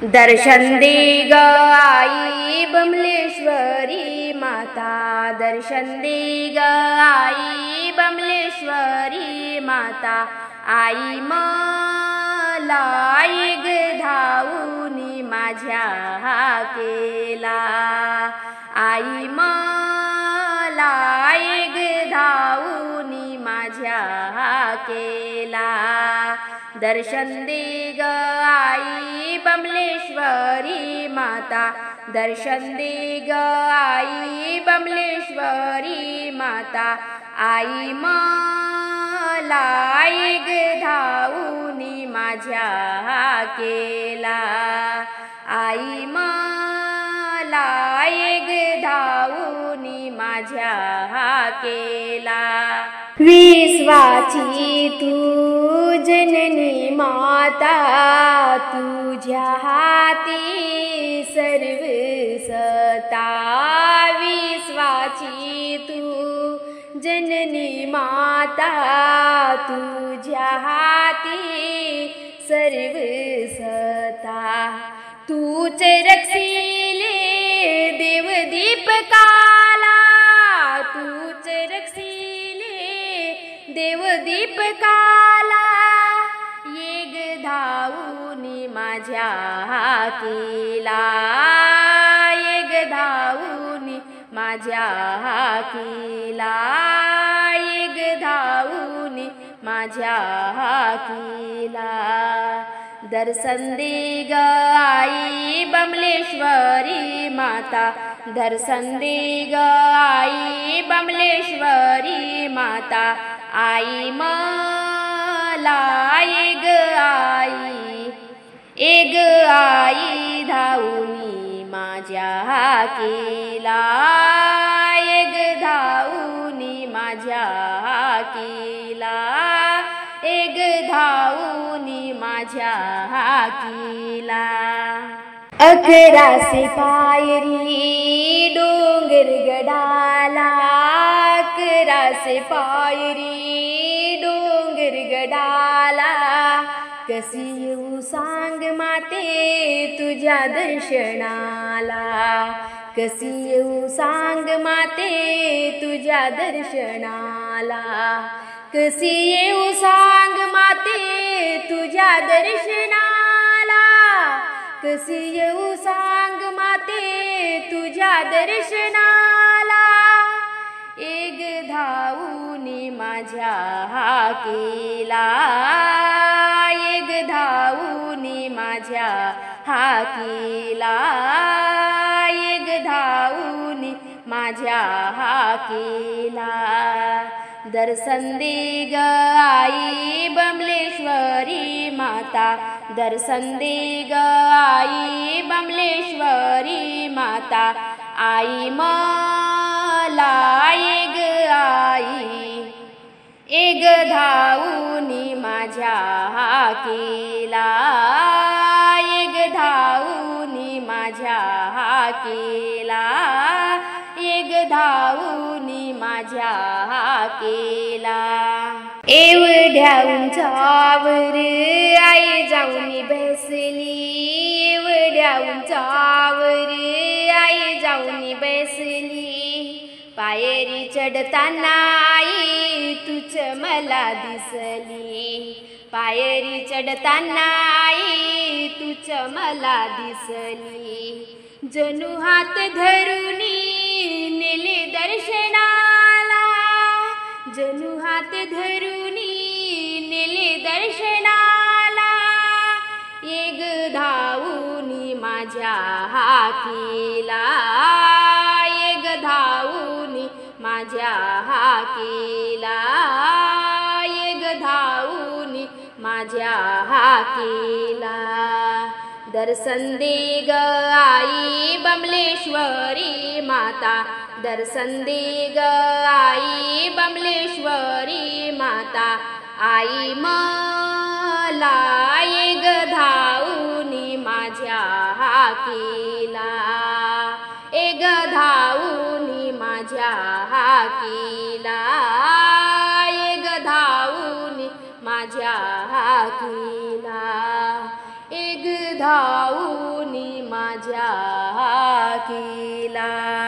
दर्शन दे ग आई बमलेश्वरी माता, दर्शन दे ग आई बमलेश्वरी माता। आई मला एक धावूनी माझ्या हाकेला, आई मला एक धावूनी माझ्या हाकेला। दर्शन दे ग आई बमलेश्वरी माता, दर्शन दे ग आई बमलेश्वरी माता। आई मला एक धावूनी माझ्या हाकेला, आई मला एक धावूनी माझ्या हाकेला। विश्वाची तू जननी माता, तुझ्या हाती सर्व सत्ता। विश्वाची तू जननी माता, तुझ्या हाती सर्व सत्ता। तूच रक्षिले देव दीपकाला, तूच रक्षिले देव दीपकाला। एक धावूनी माझ्या हाकेला, एक धावूनी माझ्या हाकेला, एक धावूनी माझ्या हाकेला। दर्शन दे ग आई बमलेश्वरी माता, दर्शन दे ग आई बमलेश्वरी माता। आई मला एक आई धावूनी माझ्या हाकेला, एक धावूनी माझ्या हाकेला, एक धावूनी माझ्या हाकेला। 11 पायरी डोंगर गडाला, 11 पायरी डोंगर गडाला। कशी येऊ सांग माते तुझ्या दर्शनाला, कशी येऊ सांग माते तुझ्या दर्शनाला। कशी येऊ सांग माते तुझ्या दर्शनाला, कशी येऊ सांग माते तुझ्या दर्शनाला। एक धावूनी माझ्या हाकेला, एक धावूनी माझ्या हाकेला, एक धावूनी माझ्या हाकेला। दर्शन दे ग आई बमलेश्वरी माता, दर्शन दे ग आई बमलेश्वरी माता। आई मला एक धावूनी माझ्या हाकेला, एक धावूनी माझ्या हाकेला, एक धावूनी माझ्या हाकेला। एवढ्या उंचावर आई जाऊन बसली, एवढ्या उंचावर आई जाऊन बसली। पायरी चढताना आई तूच मला दिसली, पायरी चढताना आई तूच मला दिसली। जणू हात धरूनी नेले दर्शनाला, जणू हात धरूनी नेले दर्शनाला। एक धावूनी माझ्या हाकेला, एक धावूनी माझ्या हाकेला, एक धावूनी माझ्या हाकेला। दर्शन दे ग आई बमलेश्वरी माता, दर्शन दे ग आई बमलेश्वरी माता। आई मला एक धावूनी माझ्या हाकेला, एक धावूनी माझ्या हाकेला, एक धावूनी माझ्या हाकेला। एक धावूनी माझ्या केला.